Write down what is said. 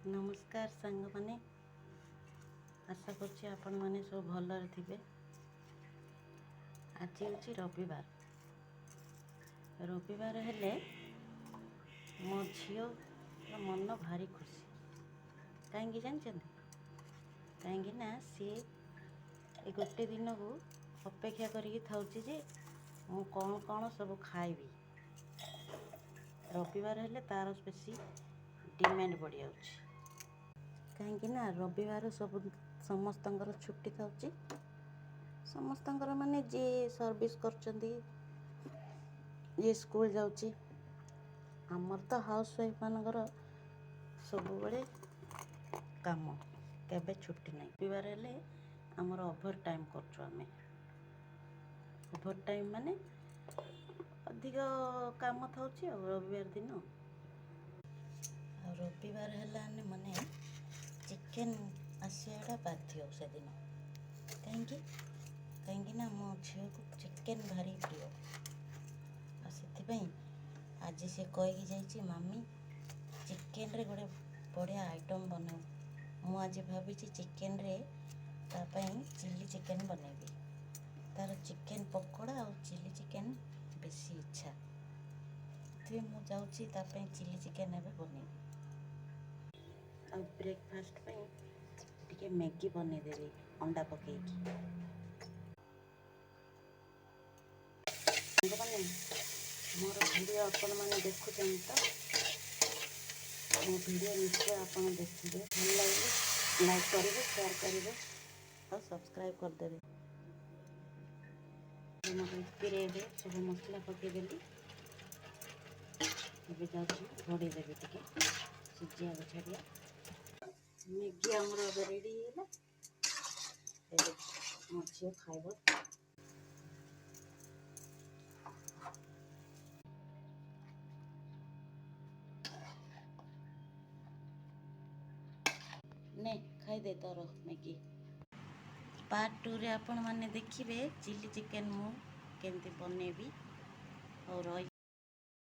नमस्कार सांग माने आशा करछि आपण माने सब भलरे थिबे। आज होछि रविवार हेले मो झियो मन भारी खुशी कहीं जानते कहीं ना सी गोटे दिन को अपेक्षा करिकी थाउची जे मु कौन कौन सब खाइबी। रविवार हेले तार बेसी डिमांड बढ़ी जाउछि कहीं ना रविवार सब समस्तंकर छुट्टी थाउची। समस्तंकर माने जे सर्विस करचंदी ये स्कूल जाउची। हमर तो हाउस वाइफ मानकर सब बड़े काम केबे छुट्टी नहीं। रविवार हेले हमर ओवर टाइम करछु आमे। ओवर टाइम माने अधिक काम थाउची रविवार दिन। रविवार हेलाने माने चिकेन आसियाटा बाध्य से दिन कहीं ना मो झील को चिकेन भारी प्रिय से आज से कहीकि जाइए मामी चिकेन रे गोटे बढ़िया आइटम बना। मु आज भावी चिकेन रे तापाई चिली चिकेन बनैबी। तार चिकेन पकोड़ा और चिली चिकेन बेसी इच्छा थे मु जाउची तापाई चिली चिकेन एबे बनैबी। और ब्रेकफास्ट पे टिके मैगी बनै देबी अंडा पकेकी। मोर वीडियो आपण मैंने देखुं तो मो वीडियो निश्चय आपण देखिए भल लगे लाइक करेंगे शेयर करेंगे और सब्सक्राइब करदेवे। सब मसला पकईदेली घोड़े देवी टे सीझा छाड़िया। मैगी आमर रेडी है मो झील खाइब। ने खाई दे तोर मैगी। पार्ट 2 रे आपण माने देखिबे चिली चिकेन मु केमती बनेबी और